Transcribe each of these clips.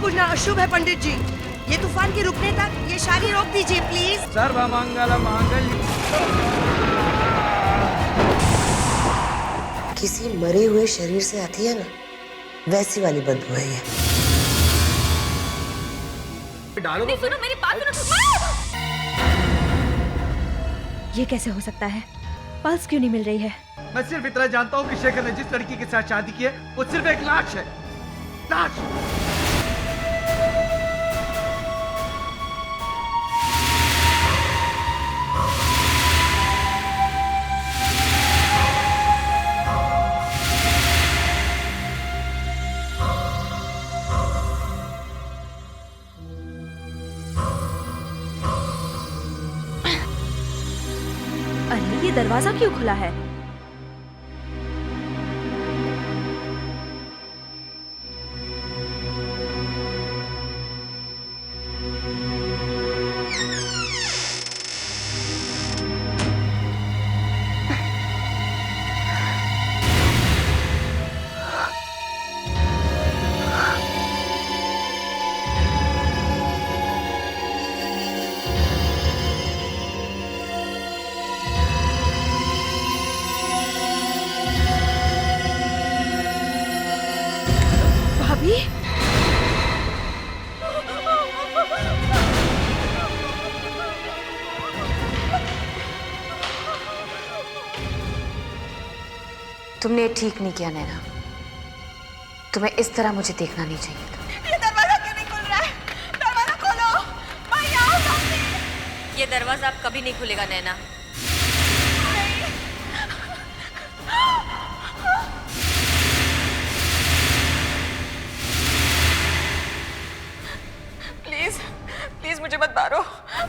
बुझना अशुभ है पंडित जी। ये तूफान के रुकने तक ये शादी रोक दीजिए प्लीज। सर्वमंगल मांगल्य। किसी मरे हुए शरीर से आती है ना, वैसी वाली बदबू है ये। डालो नहीं, सुनो मेरी बात सुनो। ये कैसे हो सकता है? पल्स क्यों नहीं मिल रही है? मैं सिर्फ इतना जानता हूँ कि शेखर ने जिस लड़की के साथ शादी की है वो सिर्फ एक लाश है। लाश। अरे ये दरवाजा क्यों खुला है? भाभी, तुमने ठीक नहीं किया नैना। तुम्हें इस तरह मुझे देखना नहीं चाहिए था। ये दरवाजा क्यों नहीं खुल रहा है? दरवाजा खोलो। मैं यहाँ हूँ जल्दी। ये दरवाजा अब कभी नहीं खुलेगा नैना। प्लीज प्लीज मुझे मत मारो,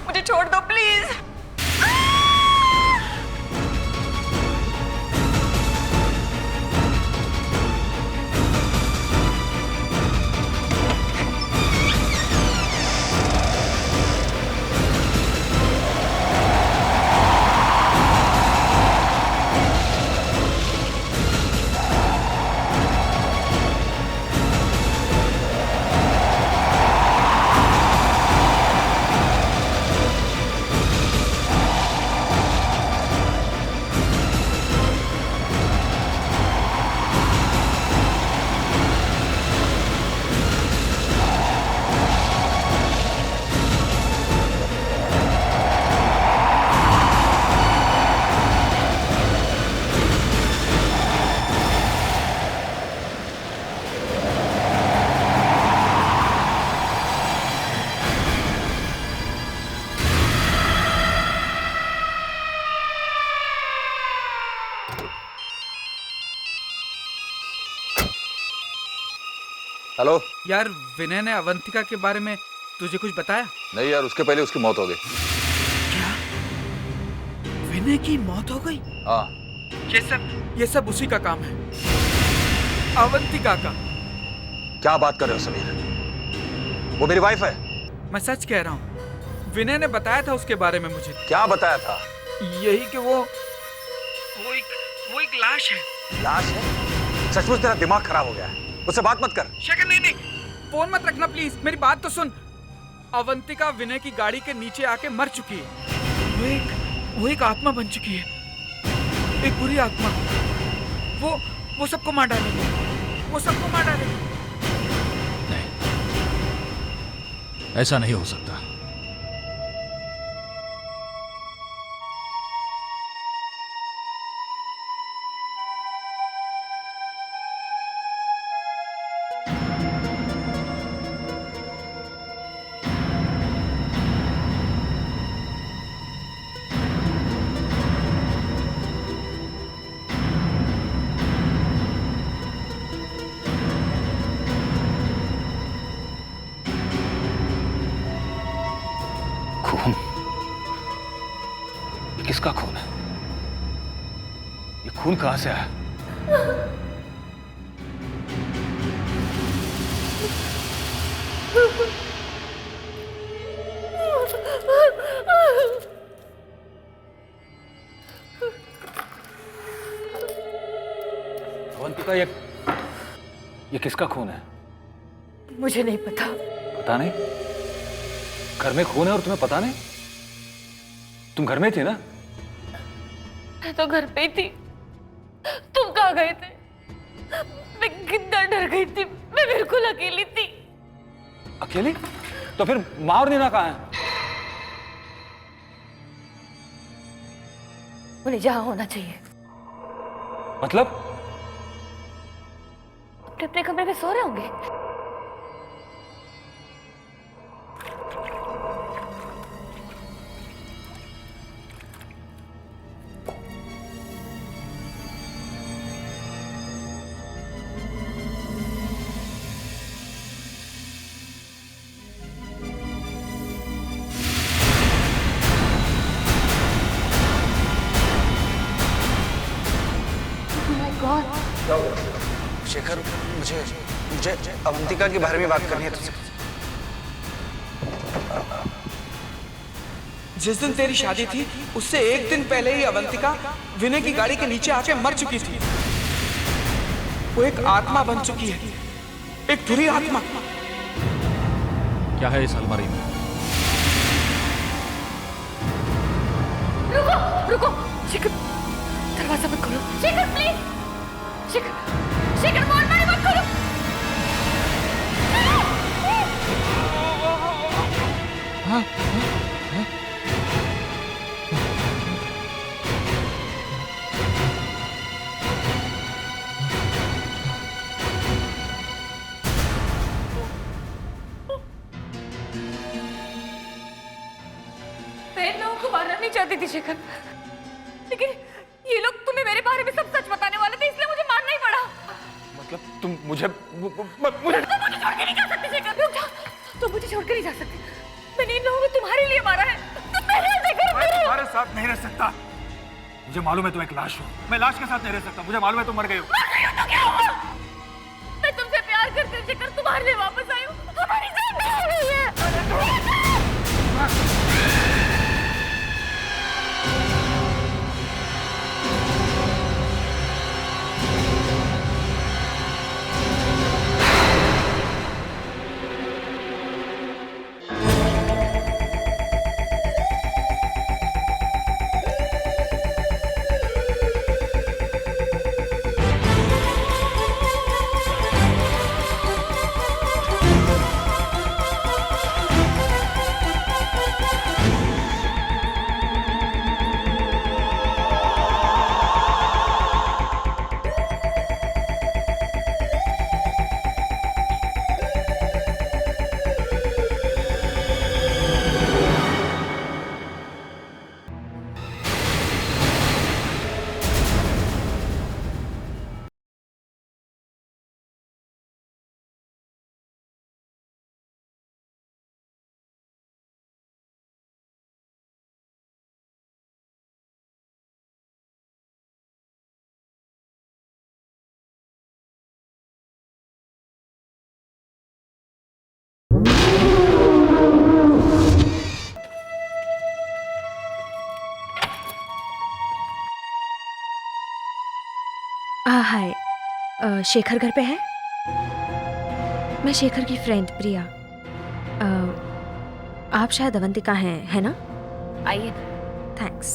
मुझे छोड़ दो प्लीज। हेलो यार, विनय ने अवंतिका के बारे में तुझे कुछ बताया? नहीं यार, उसके पहले उसकी मौत हो गई। क्या? विनय की मौत हो गई? हाँ। ये सब उसी का काम है, अवंतिका का। क्या बात कर रहे हो समीर? वो मेरी वाइफ है। मैं सच कह रहा हूँ, विनय ने बताया था उसके बारे में मुझे। क्या बताया था? यही कि वो एक लाश है। लाश है? सचमुच तेरा दिमाग खराब हो गया है। उससे बात मत कर। शेखर, नहीं, फोन मत रखना प्लीज, मेरी बात तो सुन। अवंतिका विनय की गाड़ी के नीचे आके मर चुकी है। वो एक आत्मा बन चुकी है, एक बुरी आत्मा। वो सबको मार डालेगी, वो सबको मार डालेगी। नहीं, ऐसा नहीं हो सकता। खून? ये किसका खून है? ये खून कहां से आया? अवंतिका, ये किसका खून है? मुझे नहीं पता। पता नहीं? घर में खून है और तुम्हें पता नहीं? तुम घर में थी ना? मैं तो घर पे ही थी। तुम कहाँ गए थे? मैं कितना डर गई थी। मैं बिल्कुल अकेली थी। अकेली? तो फिर माँ और नीना कहाँ हैं? उन्हें जहाँ होना चाहिए। मतलब? अपने अपने कमरे में सो रहे होंगे। शेखर, मुझे मुझे अवंतिका के बारे में बात करनी है तुझसे। जिस दिन तेरी शादी थी उससे एक दिन पहले ही अवंतिका विनय की गाड़ी के नीचे आके मर चुकी थी। वो एक आत्मा बन चुकी है, एक बुरी आत्मा। क्या है इस अलमारी में? रुको रुको, शेखर दरवाजा मत खोलो। शेखर प्लीज, शेखर शेखर मारी मत खोलो। मैं लोगों को मारना नहीं चाहती थी शेखर, लेकिन ये लोग तुम्हें मेरे बारे में सब सच बताने वाले थे, इसलिए मुझे मारना ही पड़ा। मतलब तुम मुझे तुम मुझे छोड़ के नहीं जा सकते शेखर। रुक जाओ, तुम मुझे छोड़ के नहीं जा सकते। मैंने इन लोगों को तुम्हारे लिए मारा है। तुम मेरे शेखर, मैं तुम्हारे साथ नहीं रह सकता। मुझे मालूम है तुम एक लाश हो। मैं लाश के साथ नहीं रह सकता। मुझे मालूम है तुम मर गए हो। तो क्या हुआ? मैं तुमसे प्यार करती हूँ शेखर, तुम्हारे लिए वापस आई हूँ। हमारी जान नहीं हो गई है। हाय, शेखर घर पे है? मैं शेखर की फ्रेंड प्रिया। आप शायद अवंतिका हैं, है ना? आइए। थैंक्स।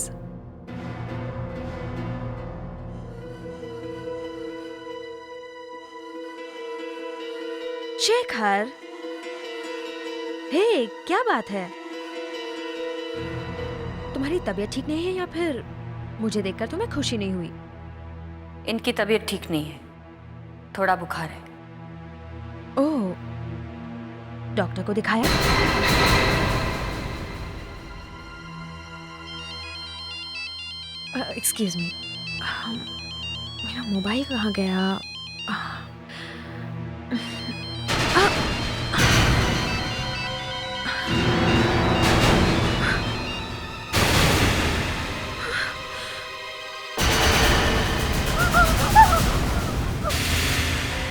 शेखर, हे, क्या बात है? तुम्हारी तबीयत ठीक नहीं है या फिर मुझे देखकर तुम्हें खुशी नहीं हुई? इनकी तबीयत ठीक नहीं है, थोड़ा बुखार है। ओह, डॉक्टर को दिखाया? एक्सक्यूज मी, मेरा मोबाइल कहाँ गया?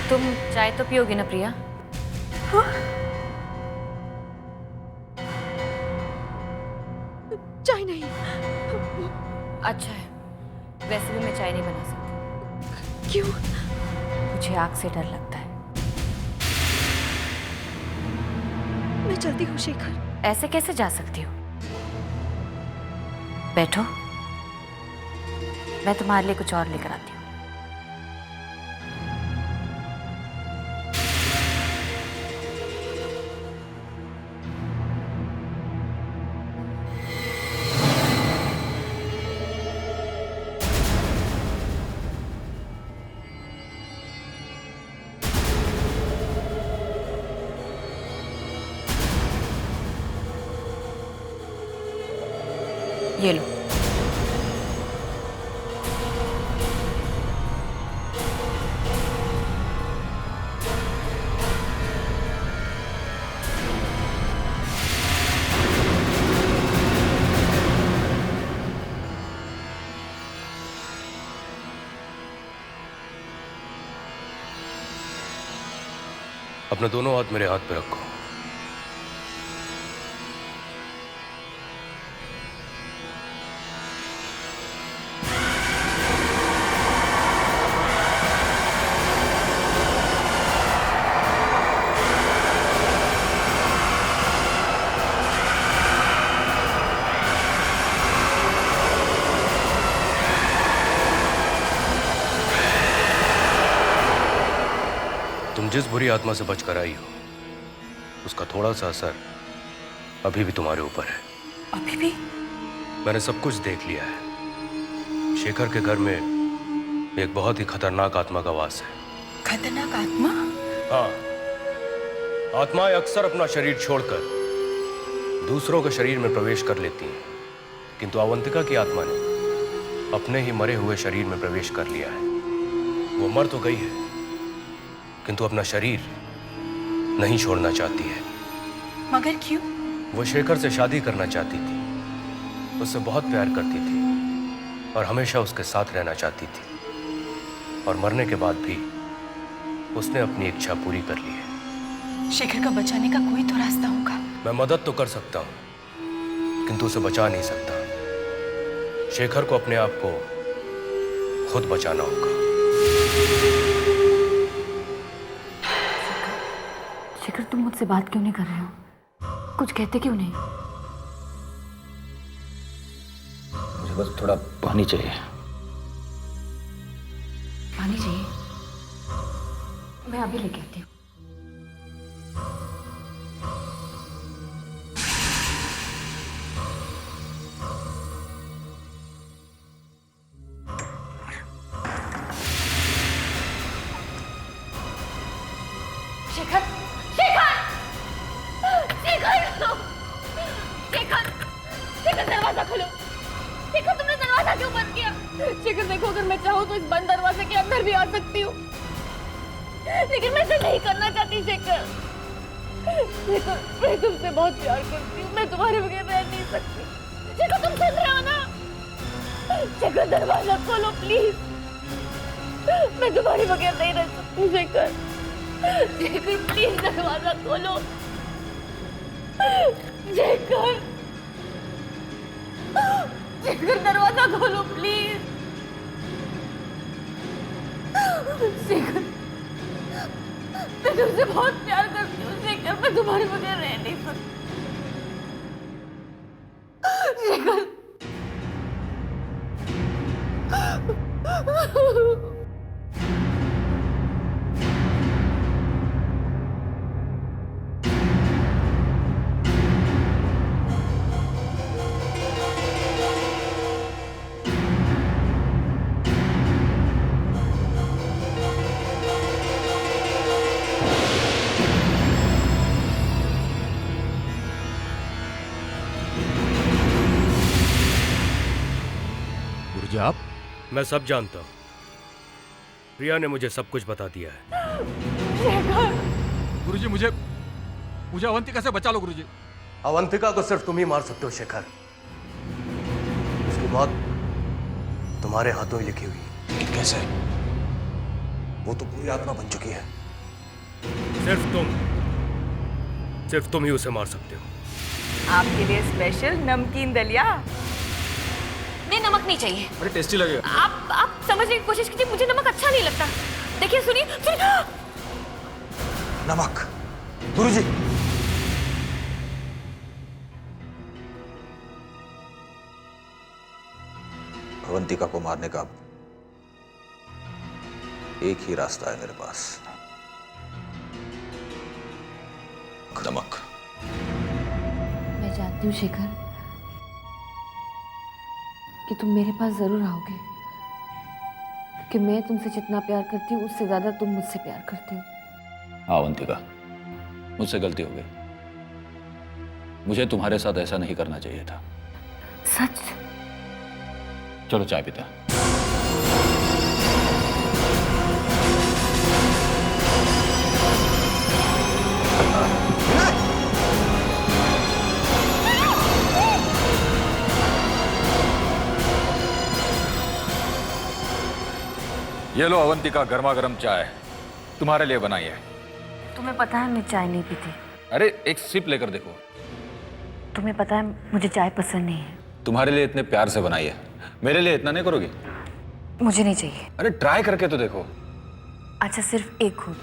तुम चाय तो पियोगी ना प्रिया? चाय नहीं। अच्छा है, वैसे भी मैं चाय नहीं बना सकती। क्यों? मुझे आग से डर लगता है। मैं चलती हूँ शेखर। ऐसे कैसे जा सकती हो? बैठो, मैं तुम्हारे लिए कुछ और लेकर आती हूँ। ये लो। अपने दोनों हाथ मेरे हाथ पे रखो। तुम जिस बुरी आत्मा से बचकर आई हो, उसका थोड़ा सा असर अभी भी तुम्हारे ऊपर है। अभी भी? मैंने सब कुछ देख लिया है। शेखर के घर में एक बहुत ही खतरनाक आत्मा का वास है। खतरनाक आत्मा? हाँ, आत्माएं अक्सर अपना शरीर छोड़कर दूसरों के शरीर में प्रवेश कर लेती हैं, किंतु अवंतिका की आत्मा ने अपने ही मरे हुए शरीर में प्रवेश कर लिया है। वो मर तो गई है, किंतु अपना शरीर नहीं छोड़ना चाहती है। मगर क्यों? वो शेखर से शादी करना चाहती थी, उससे बहुत प्यार करती थी और हमेशा उसके साथ रहना चाहती थी, और मरने के बाद भी उसने अपनी इच्छा पूरी कर ली है। शेखर को बचाने का कोई तो रास्ता होगा। मैं मदद तो कर सकता हूं, किंतु उसे बचा नहीं सकता। शेखर को अपने आप को खुद बचाना होगा। शेखर, तुम मुझसे बात क्यों नहीं कर रहे हो? कुछ कहते क्यों नहीं? मुझे बस थोड़ा पानी चाहिए। पानी चाहिए? मैं अभी लेके आती हूँ। शेखर! शेखर! शेखर! शेखर! शेखर, दरवाजा खोलो! शेखर, तुमने दरवाजा क्यों बंद किया? शेखर देखो, अगर मैं चाहूँ तो इस बंद दरवाजे के अंदर भी आ सकती हूँ, लेकिन मैं इसे नहीं करना चाहती। शेखर, शेखर, मैं तुमसे बहुत प्यार करती हूँ, मैं तुम्हारे बगैर रह नहीं सकती। शेखर, तुम सुन रहे हो ना? शेखर, दरवाजा खोलो प्लीज, मैं तुम्हारे बगैर नहीं रह सकती। शेखर, शेखर, प्लीज दरवाजा खोलो। शेखर, शेखर, दरवाजा खोलो प्लीज। शेखर, मैं तुमसे बहुत प्यार करती हूँ। शेखर, मैं तुम्हारे बगैर रह नहीं सकती। शेखर, गुरुजी आप? मैं सब जानता हूं। प्रिया ने मुझे सब कुछ बता दिया है। गुरुजी मुझे अवंतिका से बचा लो गुरुजी। अवंतिका को सिर्फ तुम ही मार सकते हो शेखर। उसकी मौत तुम्हारे हाथों ही लिखी हुई है। लेकिन कैसे? वो तो पूरी आत्मा बन चुकी है। सिर्फ तुम ही उसे मार सकते हो। आपके लिए स्पेशल नमकीन दलिया। नहीं, नमक नहीं चाहिए। बड़ी टेस्टी लगेगा। आप समझने की कोशिश कीजिए, मुझे नमक अच्छा नहीं लगता। देखिए, सुनिए। नमक? गुरुजी, अवंतिका को मारने का एक ही रास्ता है मेरे पास, नमक। मैं जानती हूँ शेखर कि तुम मेरे पास जरूर आओगे, क्योंकि मैं तुमसे जितना प्यार करती हूँ उससे ज्यादा तुम मुझसे प्यार करते हो। हाँ अवंतिका, मुझसे गलती हो गई। मुझे तुम्हारे साथ ऐसा नहीं करना चाहिए था। सच? चलो चाय पीते हैं। ये लो अवंतिका, गर्मा गर्म चाय तुम्हारे लिए बनाई है। तुम्हें पता है मैं चाय नहीं पीती। अरे एक सिप लेकर देखो। तुम्हें पता है मुझे चाय पसंद नहीं है। तुम्हारे लिए इतने प्यार से बनाई है, मेरे लिए इतना नहीं करोगी? मुझे नहीं चाहिए। अरे ट्राई करके तो देखो। अच्छा सिर्फ एक घूंट।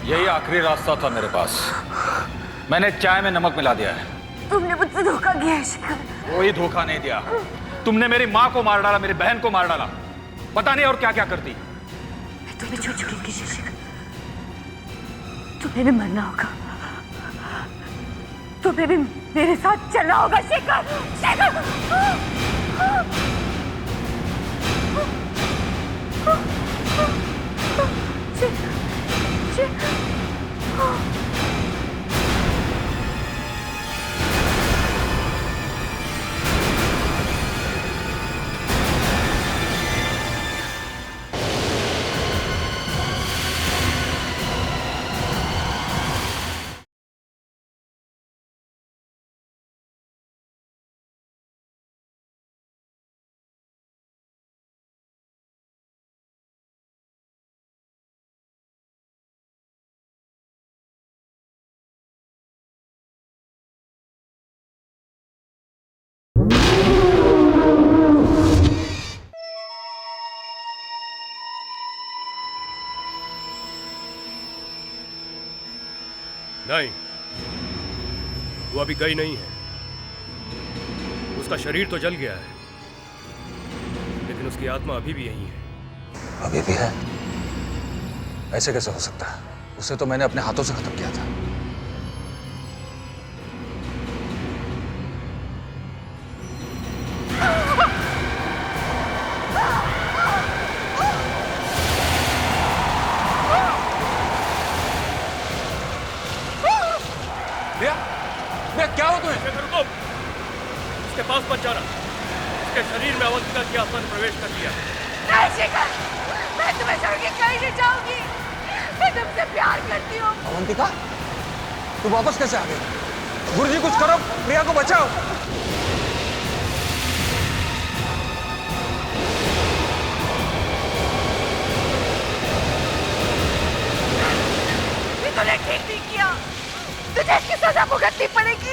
यही आखिरी रास्ता था मेरे पास। मैंने चाय में नमक मिला दिया है। तुमने मुझसे धोखा किया है शिखर। कोई धोखा नहीं दिया। तुमने मेरी माँ को मार डाला, मेरी बहन को मार डाला, पता नहीं और क्या क्या करती। मैं तुम्हें छू चुकी थी शिखर। तुम्हें भी मरना होगा, तुम्हें भी मेरे साथ चलना होगा शिखर। शिखर नहीं, वो अभी गई नहीं है। उसका शरीर तो जल गया है, लेकिन उसकी आत्मा अभी भी यहीं है। अभी भी है? ऐसे कैसे हो सकता है? उसे तो मैंने अपने हाथों से खत्म किया था। क्या हो तुम्हें? रुको, उसके पास मत जाना। उसके शरीर में अवंतिका की आत्मा ने प्रवेश कर लिया। नहीं शिखर, मैं तुम्हें छोड़ के कहीं नहीं जाऊंगी। मैं तुमसे प्यार करती हूँ। अवंतिका, तू वापस कैसे आ गई? गुरुजी कुछ करो, प्रिया को बचाओ। तूने ठीक नहीं किया, तुझे इसकी सजा भुगतनी पड़ेगी।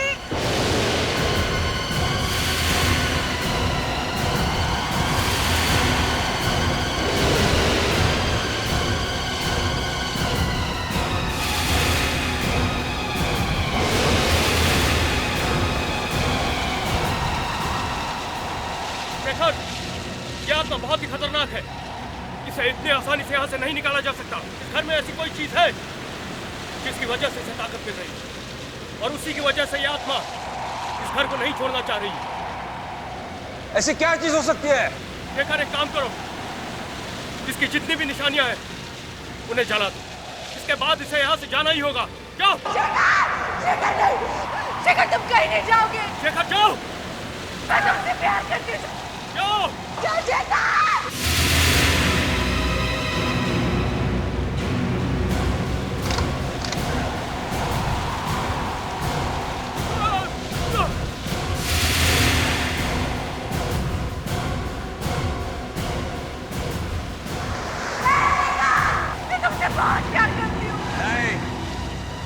शेखर, यह आत्मा बहुत ही खतरनाक है। इसे इतनी आसानी से यहाँ से नहीं निकाला जा सकता। इस घर में ऐसी कोई चीज है जिसकी वजह से इसे ताकत मिल रही है, और उसी की वजह से यह आत्मा इस घर को नहीं छोड़ना चाह रही है। ऐसी क्या चीज हो सकती है? शेखर, एक काम करो, इसकी जितनी भी निशानियां हैं उन्हें जला दो। इसके बाद इसे यहाँ से जाना ही होगा। जाओ। शेखर नहीं, शेखर तुम कहीं नहीं जाओगे। शेखर जाओ। मैं तुमसे प्यार करती हूँ। जाओ। जाओ शेखर।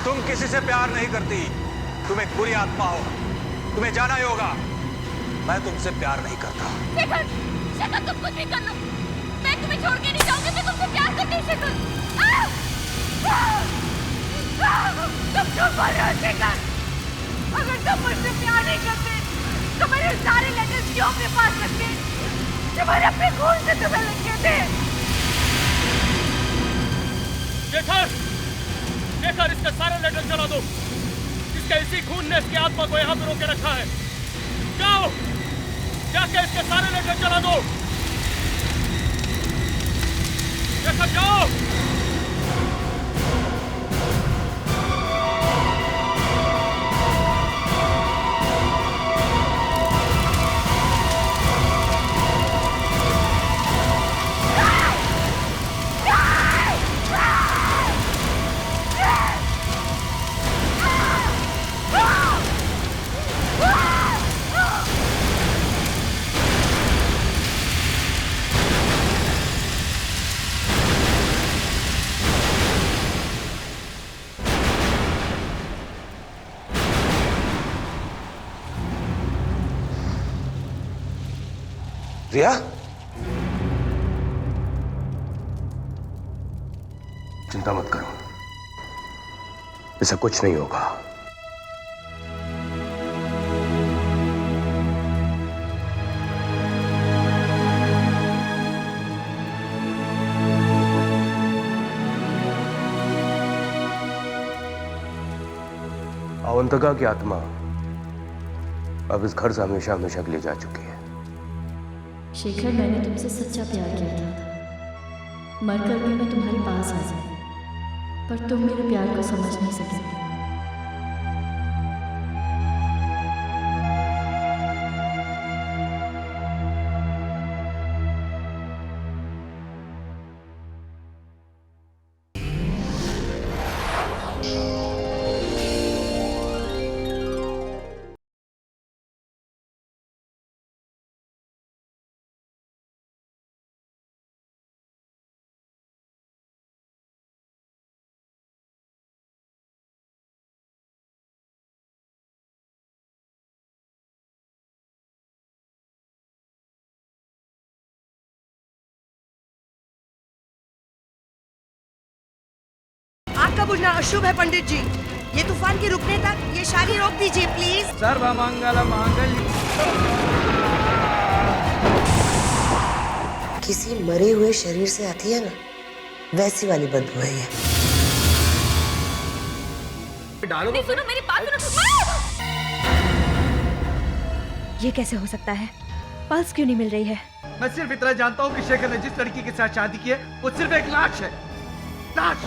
तुम किसी से प्यार नहीं करती, तुम एक बुरी आत्मा हो, तुम्हें जाना ही होगा। मैं तुमसे प्यार नहीं करता। शेखर, शेखर तुम कुछ भी कर लो, मैं तुम्हें छोड़ के नहीं जाऊंगी, मैं तुमसे प्यार करती हूँ शेखर। तुम क्यों बोल रहे हो शेखर? अगर तुम मुझसे प्यार नहीं करते तो मेरे सारे लेटर्स क्यों अपने पास रखते? तुम्हारे अपने खून से तुम्हें लिखे थे। शेखर, शेखर, इसके सारे लेटर जला दो। इसके इसी खून ने इसकी आत्मा को यहाँ पे रोके रखा है। जाओ, जाके इसके सारे लेटर जला दो। शेखर जाओ। रिया, चिंता मत करो, ऐसा कुछ नहीं होगा। अवंतिका की आत्मा अब इस घर से हमेशा हमेशा के लिए जा चुकी है। शेखर, मैंने तुमसे सच्चा प्यार किया था। मरकर भी मैं तुम्हारे पास आ जाए, पर तुम मेरे प्यार को समझ नहीं सके। आग का बुझना अशुभ है पंडित जी। ये तूफान के रुकने तक ये शादी रोक दीजिए प्लीज। सर्वमंगल मांगल्य। किसी मरे हुए शरीर से आती है ना, वैसी वाली बदबू है ये। नहीं, सुनो मेरी बात सुनो। ये कैसे हो सकता है? पल्स क्यों नहीं मिल रही है? मैं सिर्फ इतना जानता हूँ कि शेखर ने जिस लड़की के साथ शादी की है वो सिर्फ एक लाश है। लाश।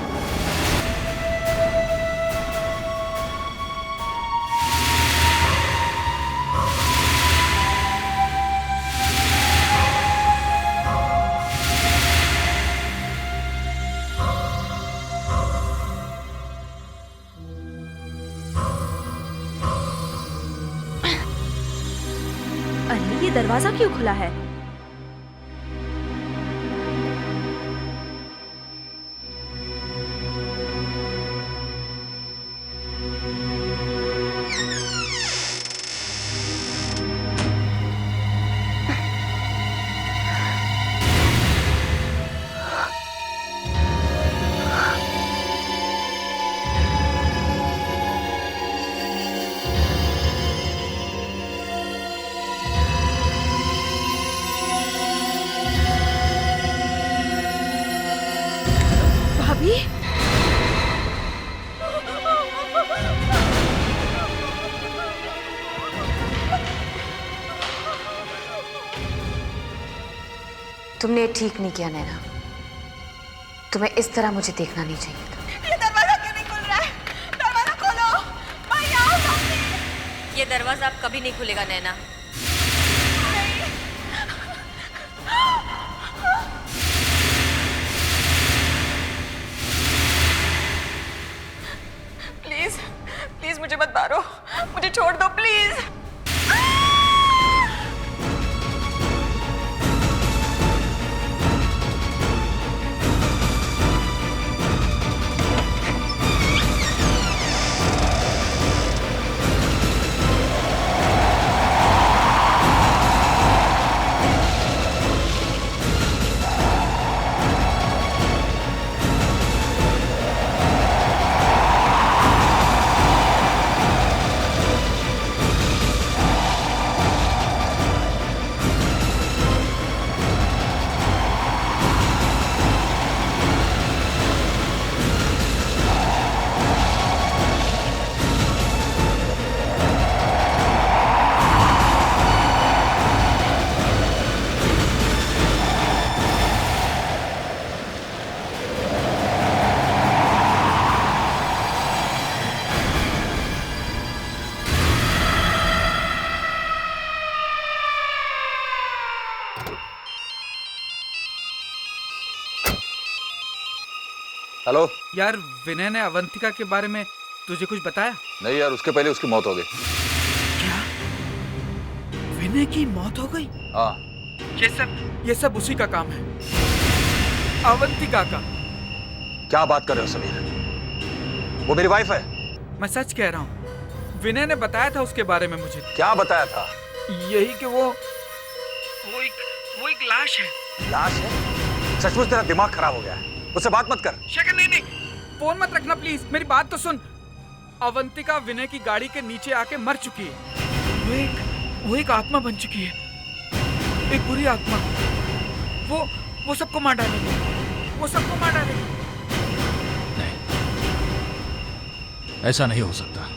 अरे, ये दरवाजा क्यों खुला है? भाभी, तुमने ठीक नहीं किया नैना, तुम्हें इस तरह मुझे देखना नहीं चाहिए था। ये दरवाजा क्यों नहीं खुल रहा है? दरवाजा खोलो, मैं यहाँ हूँ। ये दरवाजा अब कभी नहीं खुलेगा नैना। प्लीज, प्लीज मुझे मत मारो, मुझे छोड़ दो प्लीज। हेलो। यार विनय ने अवंतिका के बारे में तुझे कुछ बताया? नहीं यार, उसके पहले उसकी मौत हो गई। क्या? विनय की मौत हो गई? हाँ। ये सब उसी का काम है, अवंतिका का। क्या बात कर रहे हो समीर? वो मेरी वाइफ है। मैं सच कह रहा हूँ, विनय ने बताया था उसके बारे में मुझे। क्या बताया था? यही कि वो एक लाश है। लाश है? सचमुच तेरा दिमाग खराब हो गया है। उससे बात मत कर। शेखर नहीं, फोन मत रखना प्लीज, मेरी बात तो सुन। अवंतिका विनय की गाड़ी के नीचे आके मर चुकी है। वो एक आत्मा बन चुकी है, एक बुरी आत्मा। वो सबको मार डालेगी, वो सबको मार डालेगी। नहीं, ऐसा नहीं हो सकता।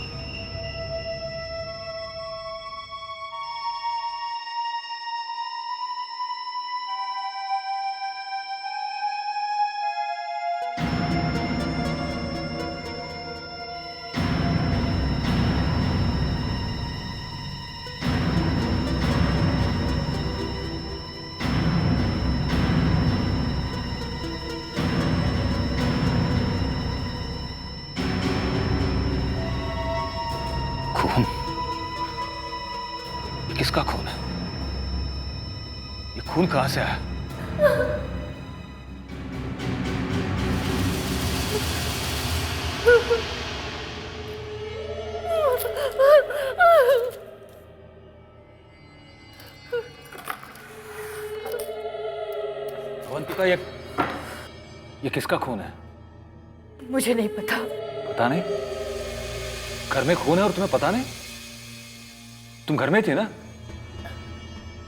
खून? किसका खून है? ये खून कहां से आया? अवंतिका, ये किसका खून है? मुझे नहीं पता। पता नहीं? घर में खून है और तुम्हें पता नहीं? तुम घर में थी ना?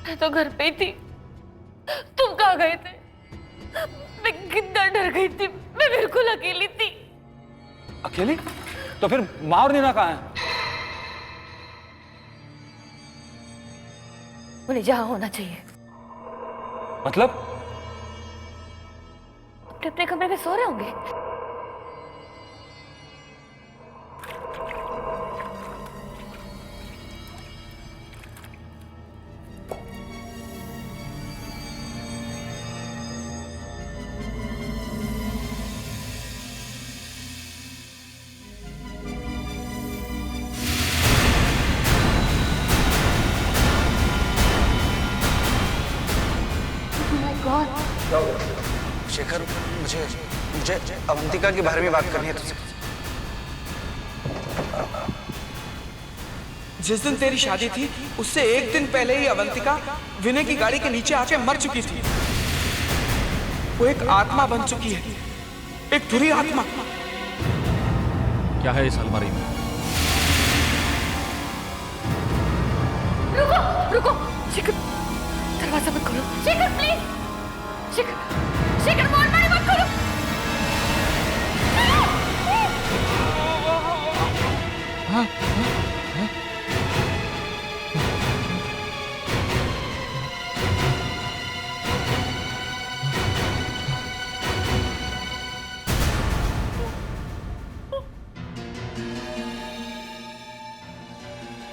मैं तो घर पे ही थी। तुम कहाँ गए थे? मैं कितना डर गई थी। मैं बिल्कुल अकेली थी। अकेली? तो फिर माँ और नीना कहाँ हैं? उन्हें जहाँ होना चाहिए। मतलब? अपने कमरे में सो रहे होंगे। शेखर, मुझे अवंतिका के बारे में बात करनी है तुझसे। जिस दिन तेरी शादी थी उससे एक दिन पहले ही अवंतिका विनय की गाड़ी के नीचे आके मर चुकी थी। वो एक आत्मा बन चुकी है, एक बुरी आत्मा। क्या है इस अलमारी में? रुको शेखर, दरवाजा मत खोलो। शेखर प्लीज, शेखर मारी मत खोलो।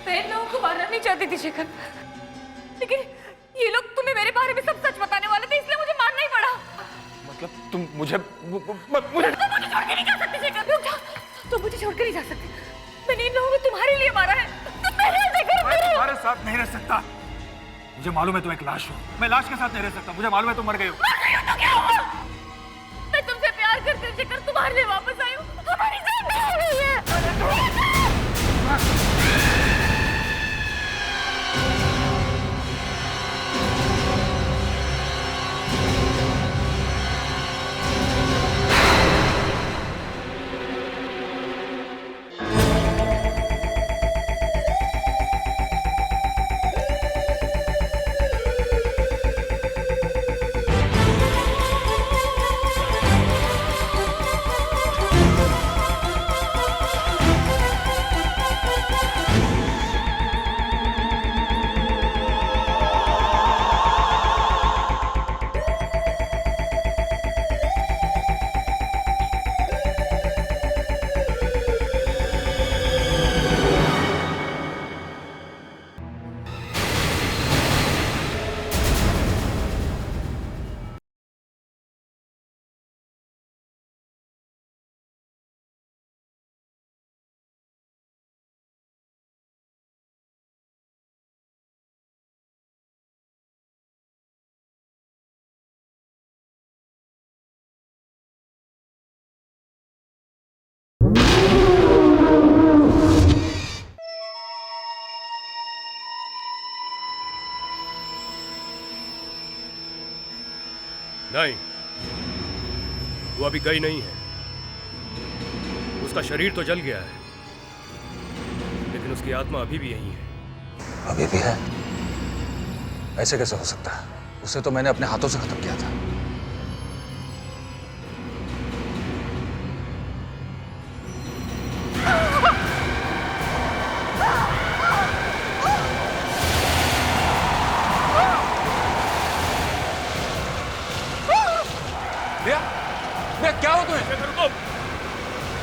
मैं लोगों को मारना नहीं चाहती थी शेखर, लेकिन ये लोग तुम्हें मेरे बारे में सब सच बताने वाले थे, इसलिए मुझे मारना ही पड़ा। मतलब तुम मुझे छोड़ के नहीं जा सकते शेखर, रुक जाओ। तुम मुझे छोड़ के नहीं जा सकते। मैंने इन लोगों को तुम्हारे लिए मारा है। तुम मेरे शेखर, मैं तुम्हारे साथ नहीं रह सकता। मुझे मालूम है तुम एक लाश हो। मैं लाश के साथ नहीं रह सकता। मुझे मालूम है तुम मर गए हो। तो क्या हुआ? मैं तुमसे प्यार करती हूँ शेखर, तुम्हारे लिए वापस आई हूँ। हमारी जान नहीं हो गई है। नहीं, वो अभी गई नहीं है। उसका शरीर तो जल गया है, लेकिन उसकी आत्मा अभी भी यहीं है। अभी भी है? ऐसे कैसे हो सकता है? उसे तो मैंने अपने हाथों से खत्म किया था। क्या हो तुम्हें? रुको,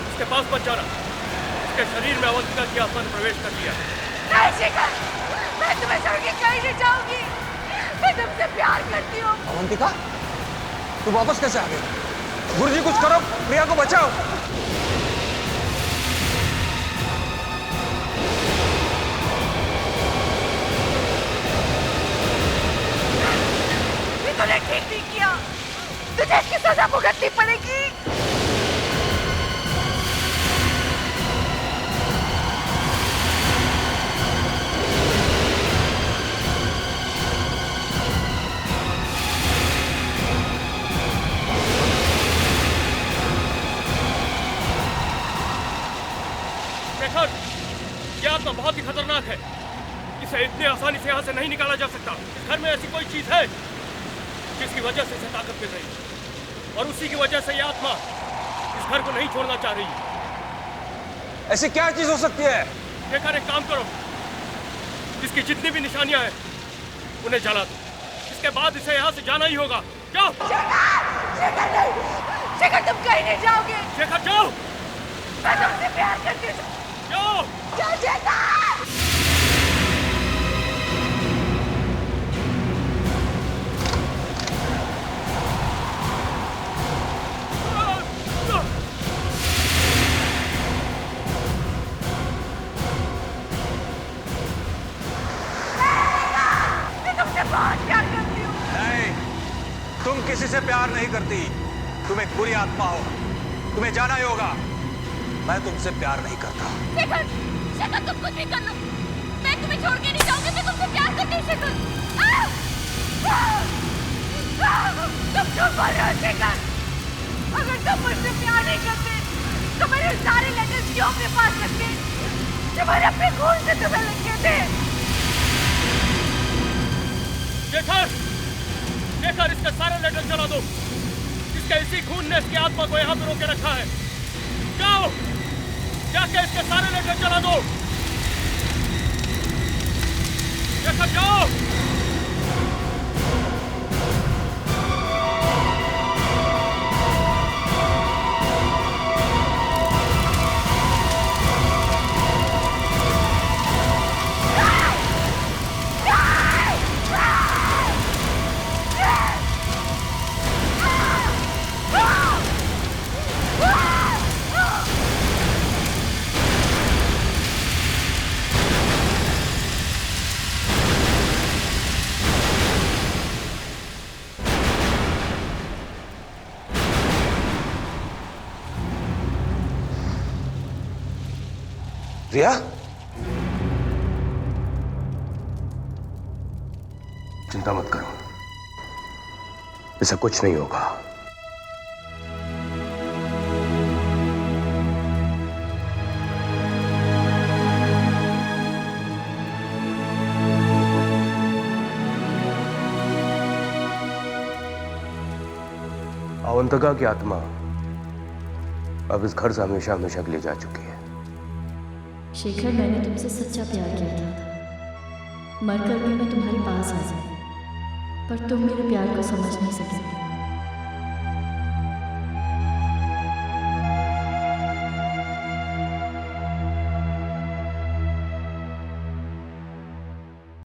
इसके पास मत जाना। इसके शरीर में अवंतिका की आत्मा ने प्रवेश कर लिया। नहीं शेखर, मैं तुम्हें छोड़ के कहीं नहीं जाऊंगी। मैं तुमसे प्यार करती हूँ। अवंतिका, तू वापस कैसे आ गई? गुरुजी कुछ करो, प्रिया को बचाओ। ये तूने ठीक नहीं किया। तुझे इसकी सजा भुगतनी पड़ेगी। शेखर, यह आत्मा बहुत ही खतरनाक है। इसे इतनी आसानी से यहाँ से नहीं निकाला जा सकता। इस घर में ऐसी कोई चीज है जिसकी वजह से इसे ताकत मिल रही है, और उसी की वजह से यह आत्मा इस घर को नहीं छोड़ना चाह रही है। ऐसी क्या चीज हो सकती है? शेखर, एक काम करो, इसकी जितनी भी निशानियां हैं उन्हें जला दो। इसके बाद इसे यहाँ से जाना ही होगा। जाओ। शेखर नहीं, शेखर तुम कहीं नहीं जाओगे। शेखर जाओ। मैं तुमसे प्यार करती हूँ। जाओ। जाओ शेखर। तुम किसी से प्यार नहीं करती। तुम एक बुरी आत्मा हो, तुम्हें जाना ही होगा। मैं तुमसे प्यार नहीं करता। शेखर, शेखर तुम कुछ भी कर लो, मैं तुम्हें छोड़ के नहीं जाऊंगी। मैं तुमसे प्यार करती हूँ शेखर। तुम क्यों बोल रहे हो शेखर? अगर तुम मुझसे प्यार नहीं करते तो मेरे सारे लेटर्स क्यों अपने पास रखते जो मैंने अपने खून से तुम्हें लिखे थे? शेखर, शेखर, इसके सारे लेटर जला दो। इसके इसी खून ने इसकी आत्मा को यहाँ पे रोके रखा है। जाओ, जाके इसके सारे लेटर जला दो। शेखर जाओ। रिया, चिंता मत करो, इसे कुछ नहीं होगा। अवंतिका की आत्मा अब इस घर से हमेशा हमेशा के लिए जा चुकी है। शेखर, मैंने तुमसे सच्चा प्यार किया था। मरकर भी मैं तुम्हारे पास आ जाऊं, पर तुम मेरे प्यार को समझ नहीं सके।